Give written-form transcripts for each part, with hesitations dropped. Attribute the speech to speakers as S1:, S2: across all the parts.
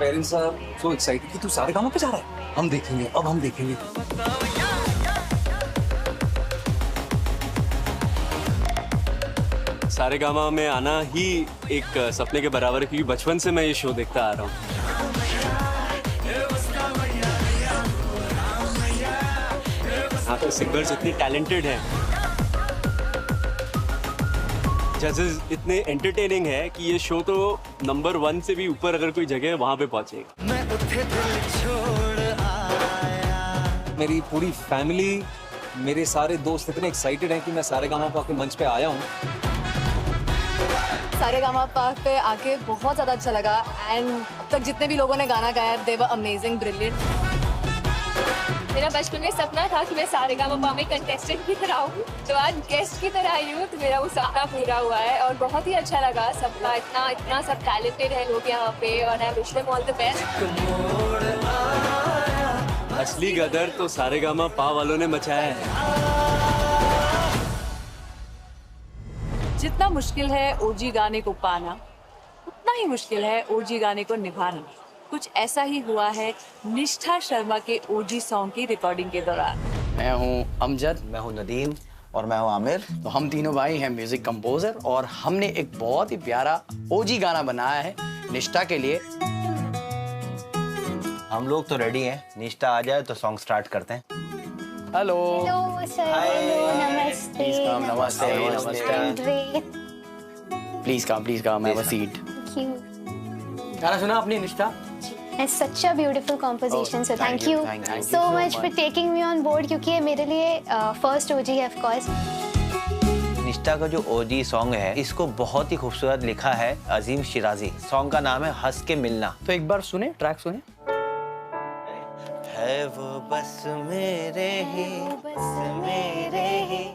S1: Parents are so excited कि तू सारेगामा पे जा रहा है। हम देखेंगे, अब हम देखेंगे।
S2: सारेगामा में आना ही एक सपने के बराबर है, क्योंकि बचपन से मैं ये शो देखता आ रहा हूँ। यहाँ पे सिंगर्स इतने टैलेंटेड हैं, जजेस इतने एंटरटेनिंग है कि ये शो तो नंबर 1 से भी ऊपर अगर कोई जगह है वहाँ पे पहुँचेगा।
S1: मेरी पूरी फैमिली, मेरे सारे दोस्त इतने एक्साइटेड हैं कि मैं सारेगामा पे मंच पे आया हूँ।
S3: सारेगामा पे आके बहुत ज़्यादा अच्छा लगा एंड अब तक जितने भी लोगों ने गाना गाया दे वर अमेजिंग, ब्रिलियंट।
S4: मेरा बचपन में सपना था कि मैं सारेगामा में कंटेस्टेंट की तरह हूँ, तो आज गेस्ट की तरह आई हूँ, तो मेरा वो सपना पूरा हुआ है और बहुत ही अच्छा लगा। सबका इतना सब टैलेंटेड है लोग यहाँ पे और I wish them all the best.
S2: असली गदर तो सारेगामा पा वालों ने मचाया है।
S3: जितना मुश्किल है ओजी गाने को पाना, उतना ही मुश्किल है ओजी गाने को निभाना। कुछ ऐसा ही हुआ है निष्ठा शर्मा के ओजी सॉन्ग की रिकॉर्डिंग के दौरान।
S5: मैं हूँ अमजद,
S6: मैं हूँ नदीम और मैं हूँ आमिर।
S5: तो हम तीनों भाई हैं म्यूजिक कंपोजर और हमने एक बहुत ही प्यारा ओजी गाना बनाया है निष्ठा के लिए।
S6: हम लोग तो रेडी हैं, निष्ठा आ जाए तो सॉन्ग स्टार्ट करते हैं।
S5: हेलो,
S7: हेलो सर, नमस्ते।
S5: प्लीज कम, नमस्ते, नमस्ते। Please come, have a seat. गाना सुना आपने निष्ठा?
S7: It's such a beautiful composition, so thank you so much for taking me on board, क्योंकि ये मेरे लिए first OG है of course।
S6: निष्ठा का जो ओजी सॉन्ग है इसको बहुत ही खूबसूरत लिखा है अजीम शिराजी। सॉन्ग का नाम है हंस के मिलना।
S5: तो एक बार सुने, ट्रैक सुने।
S6: है वो बस मेरे ही, मेरे ही।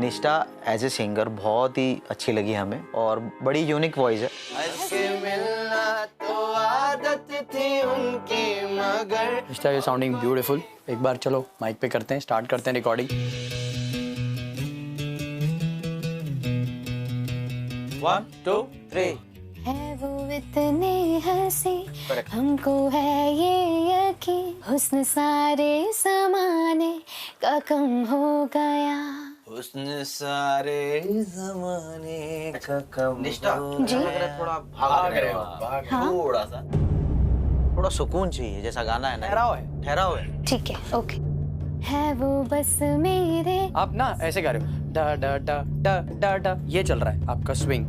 S6: निष्ठा एज ए सिंगर बहुत ही अच्छी लगी हमें और बड़ी यूनिक वॉइस है। हंस के मिलना तो आदत थी उनकी मगर।
S5: निष्ठा ये साउंडिंग ब्यूटीफुल। एक बार चलो माइक पे करते हैं, स्टार्ट करते हैं रिकॉर्डिंग।
S6: 1 2 3।
S7: है वो इतने हंसी, हमको है ये यकीन, हुस्न सारे ज़माने का कम हो गया।
S6: हुस्न सारे ज़माने का कम। निष्ठा
S7: जी?
S6: थोड़ा भाग रहे हो,
S7: हाँ?
S6: थोड़ा सुकून चाहिए, जैसा गाना है ना। ठहराव है।
S7: ठीक है, ओके। है वो बस मेरे।
S5: आप ना ऐसे गा रहे हो, डा डा डा डा डा डा, ये चल रहा है आपका स्विंग।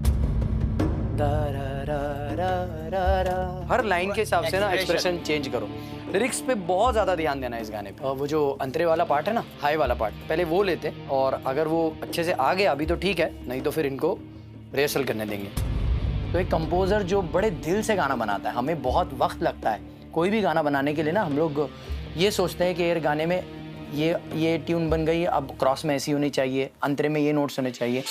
S5: हर लाइन के हिसाब से ना एक्सप्रेशन चेंज करो। लिरिक्स पे बहुत ज्यादा ध्यान देना है इस गाने पे। और वो जो अंतरे वाला पार्ट है ना, हाई वाला पार्ट, पहले वो लेते और अगर वो अच्छे से आ गया अभी तो ठीक है, नहीं तो फिर इनको रिहर्सल करने देंगे। तो एक कंपोजर जो बड़े दिल से गाना बनाता है, हमें बहुत वक्त लगता है कोई भी गाना बनाने के लिए ना। हम लोग ये सोचते हैं कि यार गाने में ये ट्यून बन गई, अब क्रॉस में ऐसी होनी चाहिए, अंतरे में ये नोट्स होने चाहिए।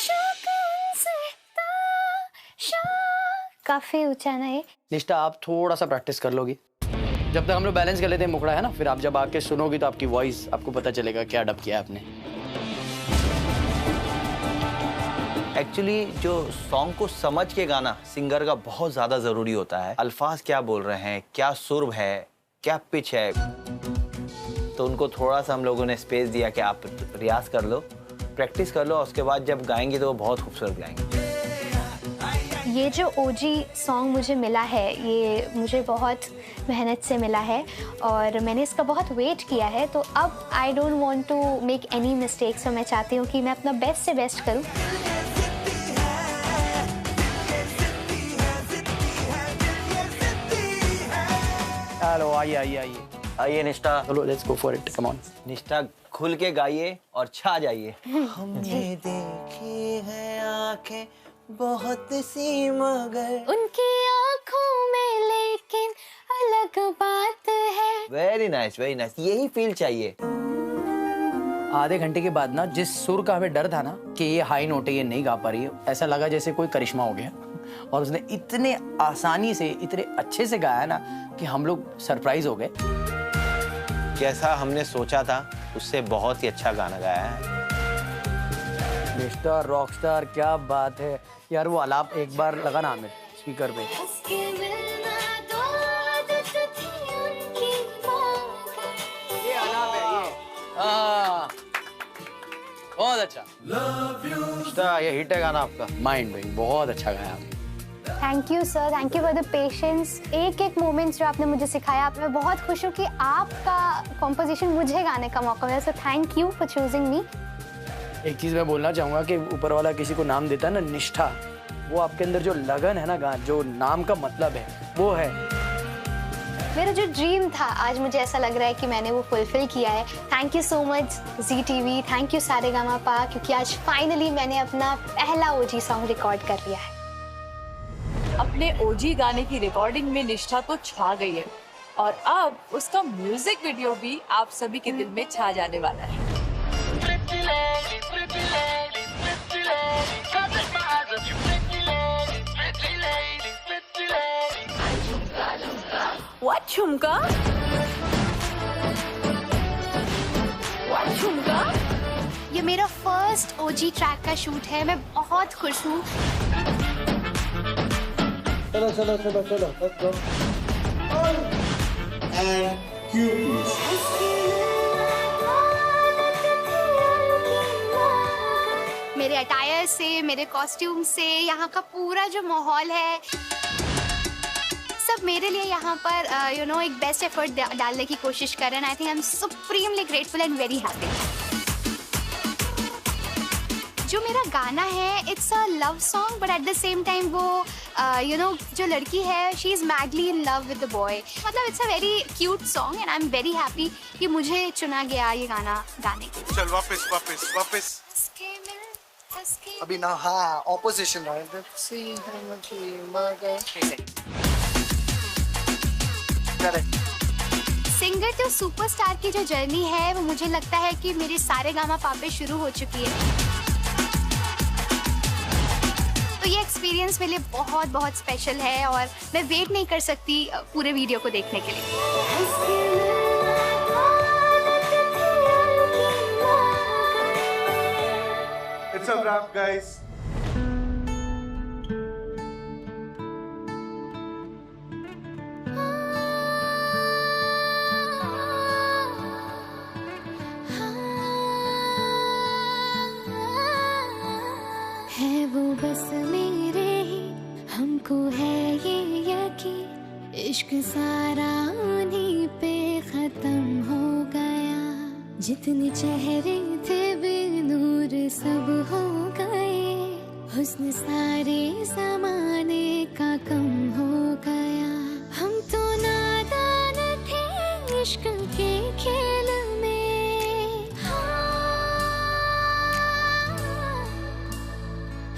S7: काफी ऊंचा ना ये।
S5: निष्ठा आप थोड़ा सा प्रैक्टिस कर लोगी। जब तक हम लोग बैलेंस कर लेते हैं मुखड़ा है ना, फिर आप जब आके सुनोगी तो आपकी वॉइस आपको पता चलेगा क्या डब किया आपने।
S6: एक्चुअली जो सॉन्ग को समझ के गाना सिंगर का बहुत ज़्यादा ज़रूरी होता है। अल्फाज क्या बोल रहे हैं, क्या सुर है, क्या पिच है, तो उनको थोड़ा सा हम लोगों ने स्पेस दिया कि आप रियाज कर लो, प्रैक्टिस कर लो, और उसके बाद जब गाएंगे तो वो बहुत खूबसूरत गाएंगे।
S7: ये जो ओजी सॉन्ग मुझे मिला है, ये मुझे बहुत मेहनत से मिला है और मैंने इसका बहुत वेट किया है। तो अब I don't want to make any mistakes, तो मैं चाहती हूँ कि मैं अपना बेस्ट से बेस्ट करूँ।
S5: हेलो, आइए निष्ठा, चलो let's go for it, come on.
S6: निष्ठा खुल के गाइए और छा जाइए। हमने देखी है आंखें बहुत सी मगर
S7: उनकी आंखों में लेकिन अलग बात है।
S6: Very nice, very nice. यही फील चाहिए।
S5: आधे घंटे के बाद ना जिस सुर का हमें डर था ना कि ये हाई नोट है, ये नहीं गा पा रही है, ऐसा लगा जैसे कोई करिश्मा हो गया। और उसने इतने आसानी से इतने अच्छे से गाया ना कि हम लोग सरप्राइज हो गए।
S6: जैसा हमने सोचा था उससे बहुत ही अच्छा गाना गाया है।
S5: मिस्टर रॉकस्टार, क्या बात है यार। वो आलाप एक बार लगा ना हमें स्पीकर पे।
S6: अच्छा, ये हिट है गाना आपका।
S5: माइंड ब्लोइंग, बहुत अच्छा गाया आपने।
S7: Thank you sir, thank you for the patience. एक एक मोमेंट्स जो आपने मुझे सिखाया, मैं बहुत खुश हूँ कि आपका कॉम्पोजिशन मुझे गाने का मौका मिला, so thank you for choosing मी।
S5: एक चीज़ मैं बोलना चाहूँगा कि ऊपर वाला किसी को नाम देता है ना, निष्ठा, वो आपके अंदर जो लगन है ना, जो नाम का मतलब है वो है।
S7: मेरा जो ड्रीम था, आज मुझे ऐसा लग रहा है कि मैंने वो फुलफिल किया है। Thank you so much Zee TV, thank you Saregamapa, क्योंकि आज फाइनली मैंने अपना पहला ओजी सॉन्ग रिकॉर्ड कर लिया है।
S3: अपने ओजी गाने की रिकॉर्डिंग में निष्ठा तो छा गई है और अब उसका म्यूजिक वीडियो भी आप सभी के दिल में छा जाने वाला है। What झुमका? What झुमका?
S7: ये मेरा फर्स्ट ओजी ट्रैक का शूट है, मैं बहुत खुश हूँ।
S8: चलो चलो चलो चलो, let's go. And Q please.
S7: मेरे अटायर से, मेरे कॉस्ट्यूम से, यहाँ का पूरा जो माहौल है, सब मेरे लिए यहाँ पर एक बेस्ट एफर्ट डालने की कोशिश कर रहे हैं। I think I am supremely grateful and very happy. जो मेरा गाना है, it's a love song, but at the same time वो जो लड़की है, she is madly in love with the boy. मतलब it's a very cute song and I am very happy कि मुझे चुना गया ये गाना गाने के लिए।
S8: चल वापस वापस वापस। अभी ना, हाँ ऑपोजिशन है।
S7: सिंगर टू सुपरस्टार की जो जर्नी है, वो मुझे लगता है कि मेरे सारेगामापा पे शुरू हो चुकी है। तो ये एक्सपीरियंस मेरे लिए बहुत बहुत स्पेशल है और मैं वेट नहीं कर सकती पूरे वीडियो को देखने के लिए।
S8: It's a wrap, guys.
S7: है वो बस मेरे ही, हमको है ये यकीन, इश्क सारा उन्हीं पे खत्म हो गया। जितने चेहरे थे बेनूर सब हो गए, हुस्न सारे ज़माने का कम हो गया। हम तो नादान थे इश्क के खेल में,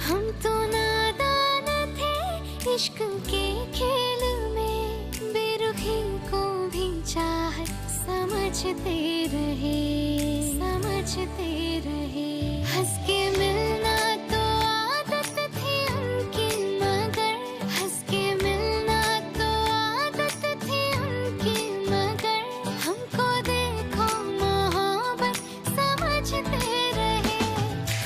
S7: हम तो नादान थे इश्क के खेल में। बेरुखी को भी चाहत समझते रहे, समझते रहे। हंस के मिलना तो आदत थी उनकी, मगर हंस के मिलना तो आदत थी उनकी, मगर हमको देखो मोहब्बत समझते रहे।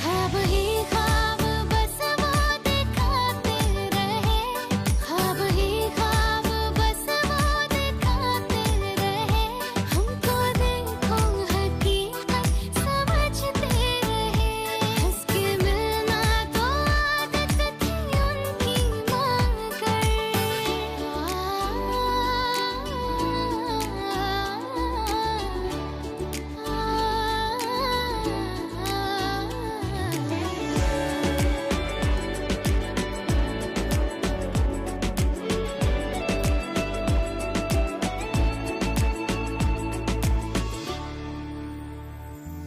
S7: ख्वाब ही ख्वाब बस वो दिखाते रहे, ख्वाब ही ख्वाब बस वो दिखाते रहे। हमको देखो हकीकत समझते रहे। हंस के मिलना तो आदत थी उनकी,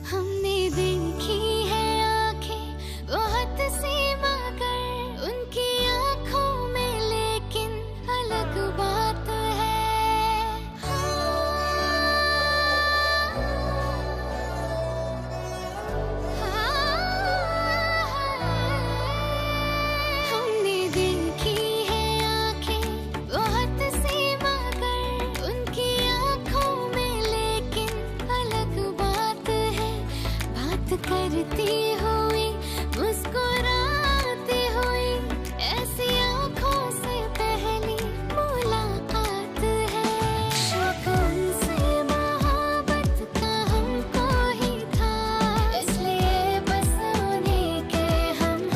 S7: हमने देखी है आंखें बहुत सी, मगर उनकी आंखों में लेकिन अलग बात है। हमने देखी है आंखें बहुत सी, मगर उनकी आंखों में लेकिन अलग बात है। बात करती हुई, मुस्कुराती हुई, ऐसी आंखों से पहली मुलाकात है। शौक उनसे मोहब्बत का हमको ही था, इसलिए बस उन्हीं के हम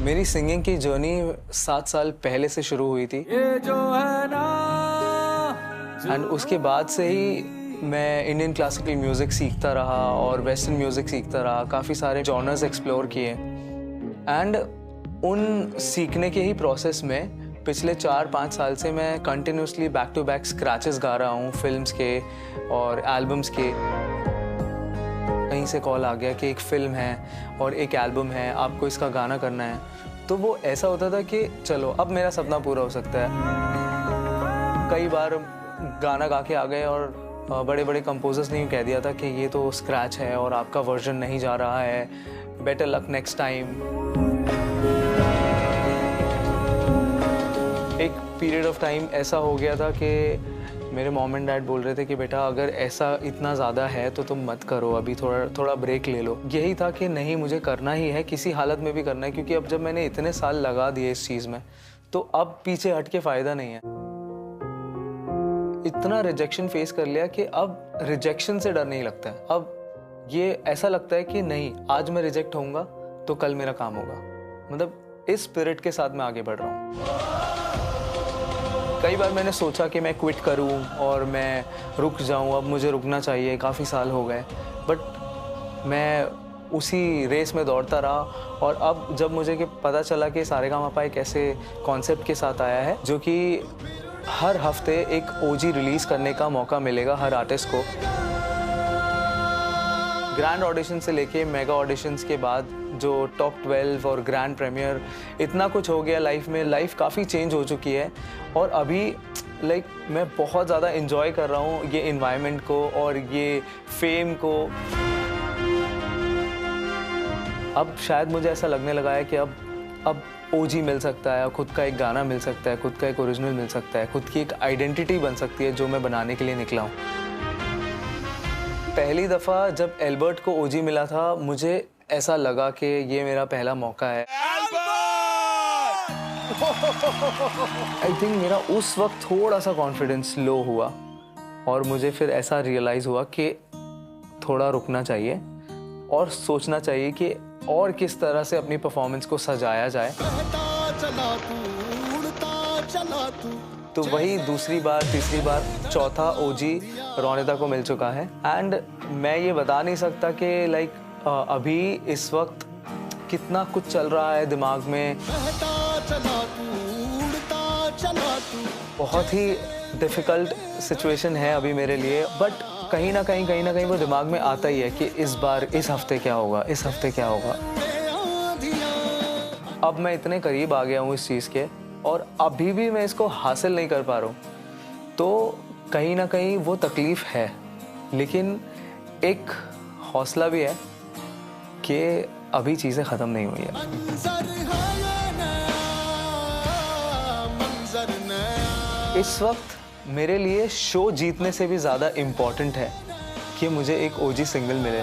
S9: मेरी सिंगिंग की जर्नी 7 साल पहले से शुरू हुई थी एंड उसके बाद से ही मैं इंडियन क्लासिकल म्यूज़िक सीखता रहा और वेस्टर्न म्यूज़िक सीखता रहा, काफ़ी सारे जॉनर्स एक्सप्लोर किए एंड उन सीखने के ही प्रोसेस में पिछले 4-5 साल से मैं continuously back to back scratches गा रहा हूँ फिल्म्स के और एल्बम्स के। कहीं से कॉल आ गया कि एक फ़िल्म है और एक एल्बम है, आपको इसका गाना करना है, तो वो ऐसा होता था कि चलो अब मेरा सपना पूरा हो सकता है। कई बार गाना गा के आ गए और बड़े बड़े कंपोजर्स ने कह दिया था कि ये तो स्क्रैच है और आपका वर्जन नहीं जा रहा है, बेटर लक नेक्स्ट टाइम। एक पीरियड ऑफ टाइम ऐसा हो गया था कि मेरे मॉम एंड डैड बोल रहे थे कि बेटा अगर ऐसा इतना ज़्यादा है तो तुम मत करो, अभी थोड़ा ब्रेक ले लो। यही था कि नहीं, मुझे करना ही है, किसी हालत में भी करना है, क्योंकि अब जब मैंने इतने साल लगा दिए इस चीज़ में तो अब पीछे हट के फ़ायदा नहीं है। इतना रिजेक्शन फेस कर लिया कि अब रिजेक्शन से डर नहीं लगता है। अब ये ऐसा लगता है कि नहीं, आज मैं रिजेक्ट होऊंगा तो कल मेरा काम होगा। मतलब इस स्पिरिट के साथ मैं आगे बढ़ रहा हूँ। कई बार मैंने सोचा कि मैं क्विट करूं और मैं रुक जाऊं, अब मुझे रुकना चाहिए, काफ़ी साल हो गए, बट मैं उसी रेस में दौड़ता रहा। और अब जब मुझे पता चला कि सारेगामापा एक ऐसे कॉन्सेप्ट के साथ आया है जो कि हर हफ्ते एक ओजी रिलीज़ करने का मौका मिलेगा हर आर्टिस्ट को। ग्रैंड ऑडिशन से लेके मेगा ऑडिशंस के बाद जो टॉप 12 और ग्रैंड प्रीमियर, इतना कुछ हो गया लाइफ में। लाइफ काफ़ी चेंज हो चुकी है और अभी मैं बहुत ज़्यादा एंजॉय कर रहा हूँ ये इन्वायरमेंट को और ये फेम को। अब शायद मुझे ऐसा लगने लगा है कि अब ओजी मिल सकता है, खुद का एक गाना मिल सकता है, खुद का एक ओरिजिनल मिल सकता है, खुद की एक आइडेंटिटी बन सकती है जो मैं बनाने के लिए निकला हूँ। पहली दफ़ा जब एल्बर्ट को ओजी मिला था, मुझे ऐसा लगा कि ये मेरा पहला मौका है। आई थिंक मेरा उस वक्त थोड़ा सा कॉन्फिडेंस लो हुआ और मुझे फिर ऐसा रियलाइज़ हुआ कि थोड़ा रुकना चाहिए और सोचना चाहिए कि और किस तरह से अपनी परफॉर्मेंस को सजाया जाए। तो वही दूसरी बार, तीसरी बार, चौथा ओजी रोनिता को मिल चुका है एंड मैं ये बता नहीं सकता कि अभी इस वक्त कितना कुछ चल रहा है दिमाग में। बहुत ही डिफ़िकल्ट सिचुएशन है अभी मेरे लिए, बट कहीं ना कहीं वो दिमाग में आता ही है कि इस बार, इस हफ्ते क्या होगा, इस हफ्ते क्या होगा। अब मैं इतने करीब आ गया हूँ इस चीज़ के और अभी भी मैं इसको हासिल नहीं कर पा रहा हूँ, तो कहीं ना कहीं वो तकलीफ़ है, लेकिन एक हौसला भी है कि अभी चीज़ें ख़त्म नहीं हुई है। इस वक्त मेरे लिए शो जीतने से भी ज़्यादा इम्पॉर्टेंट है कि मुझे एक ओजी सिंगल मिले।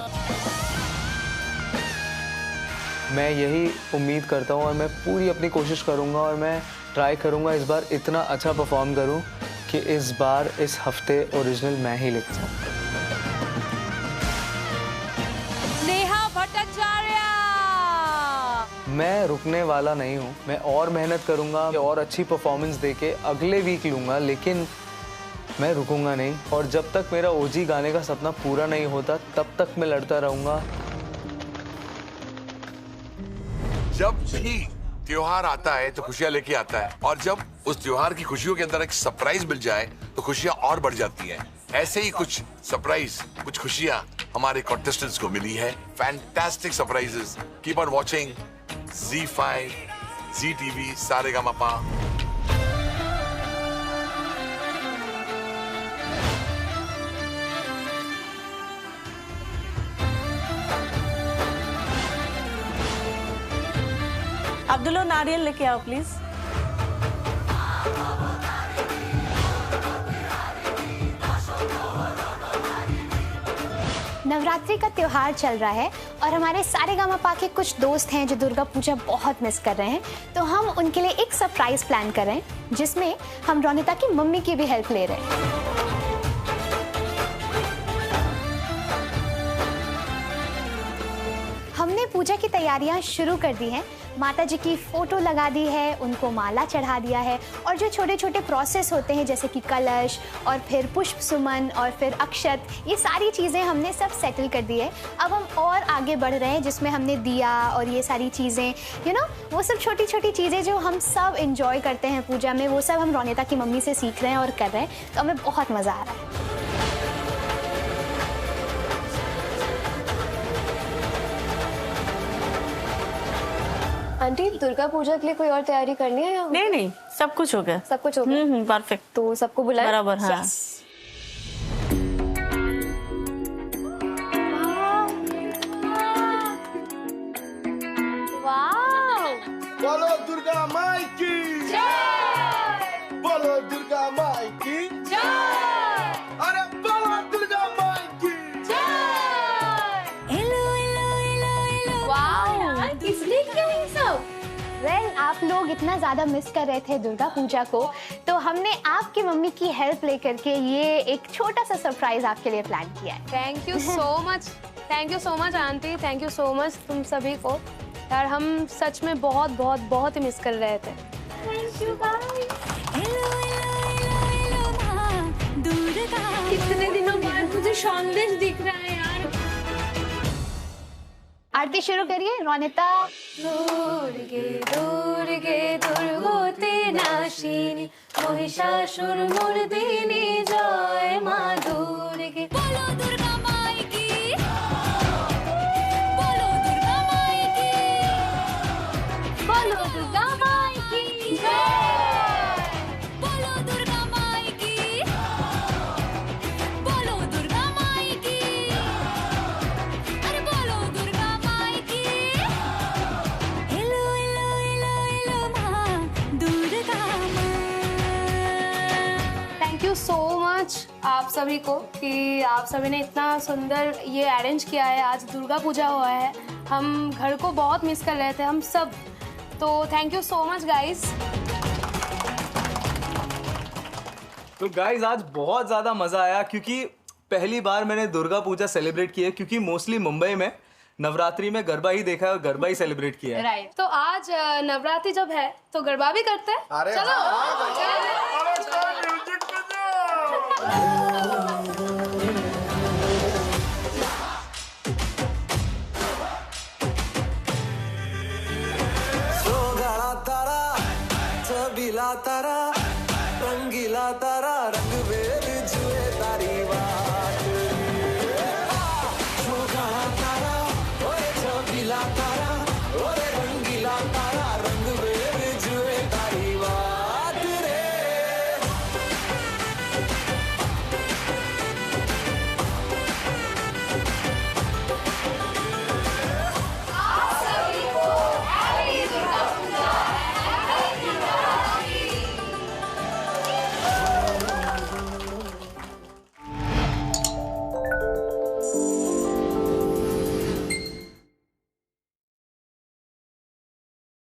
S9: मैं यही उम्मीद करता हूँ और मैं पूरी अपनी कोशिश करूँगा और मैं ट्राई करूँगा इस बार इतना अच्छा परफॉर्म करूँ कि इस बार, इस हफ्ते ओरिजिनल मैं ही लिख सकूँ। मैं रुकने वाला नहीं हूँ, मैं और मेहनत करूँगा और अच्छी परफॉर्मेंस देके अगले वीक लूँगा, लेकिन मैं रुकूँगा नहीं। और जब तक मेरा ओजी गाने का सपना पूरा नहीं होता तब तक मैं लड़ता रहूँगा।
S10: जब भी त्योहार आता है तो खुशियाँ लेके आता है और जब उस त्योहार की खुशियों के अंदर एक सरप्राइज मिल जाए तो खुशियाँ और बढ़ जाती हैं। ऐसे ही कुछ सरप्राइज, कुछ खुशियाँ हमारे कॉन्टेस्टेंट्स को मिली है। Fantastic surprises. Keep on watching ZEE5, Zee TV, Saregamapa.
S11: Abdullah, नारियल लेके आओ प्लीज।
S7: नवरात्रि का त्योहार चल रहा है और हमारे सारेगामापा के कुछ दोस्त हैं जो दुर्गा पूजा बहुत मिस कर रहे हैं, तो हम उनके लिए एक सरप्राइज प्लान कर रहे हैं जिसमें हम रोनिता की मम्मी की भी हेल्प ले रहे हैं। हमने पूजा की तैयारियां शुरू कर दी हैं, माता जी की फ़ोटो लगा दी है, उनको माला चढ़ा दिया है, और जो छोटे छोटे प्रोसेस होते हैं जैसे कि कलश और फिर पुष्प सुमन और फिर अक्षत, ये सारी चीज़ें हमने सब सेटल कर दी है। अब हम और आगे बढ़ रहे हैं जिसमें हमने दिया और ये सारी चीज़ें वो सब छोटी छोटी चीज़ें जो हम सब इंजॉय करते हैं पूजा में, वो सब हम रोनिता की मम्मी से सीख रहे हैं और कर रहे हैं, तो हमें बहुत मज़ा आ रहा है।
S4: आंटी, दुर्गा पूजा के लिए कोई और तैयारी करनी है या
S11: नहीं नहीं, सब कुछ हो गया।
S4: सब कुछ हो गया?
S11: परफेक्ट।
S4: तो सबको बुलाया
S11: बराबर। हाँ।
S12: बोलो दुर्गा माई की जय, बोलो दुर्गा माई की जय, अरे बोलो दुर्गा माई की जय।
S7: किसने किया ये सब? आप लोग इतना ज़्यादा मिस कर रहे थे दुर्गा पूजा को, तो हमने आपकी मम्मी की हेल्प लेकर के ये एक छोटा सा सरप्राइज आपके लिए प्लान किया है।
S13: Thank you so much aunty, thank you so much तुम सभी को। यार हम सच में बहुत बहुत बहुत ही मिस कर रहे थे।
S7: Thank you guys.
S13: कितने दिनों बाद मुझे संदेश दिख रहा है यार।
S7: आरती शुरू करिए रोनिता।
S13: दुर्गे दुर्गे दुर्गोते नाशिनी महिषासुर मर्दिनी जय माँ दुर्गे। बोलो दुर्गा माई की, बोलो दुर्गा माई की, बोलो दुर्गा माई की जय, बोलो दुर्गा माई की, बोलो दुर्गा माई की, अरे बोलो दुर्गा माई की। हेलो हेलो हेलो हेलो माँ दुर्गा माँ। थैंक यू सो मच आप सभी को कि आप सभी ने इतना सुंदर ये अरेंज किया है। आज दुर्गा पूजा हुआ है, हम घर को बहुत मिस कर रहे थे हम सब, तो thank you so much guys.
S9: तो गाइज आज बहुत ज़्यादा मज़ा आया क्योंकि पहली बार मैंने दुर्गा पूजा सेलिब्रेट की है, क्योंकि मोस्टली मुंबई में नवरात्रि में गरबा ही देखा है और गरबा ही सेलिब्रेट किया है।
S13: राइट, तो आज नवरात्रि जब है तो गरबा भी करते हैं।
S12: अरे
S13: चलो
S14: तारा, छबीला तारा, रंगीला तारा,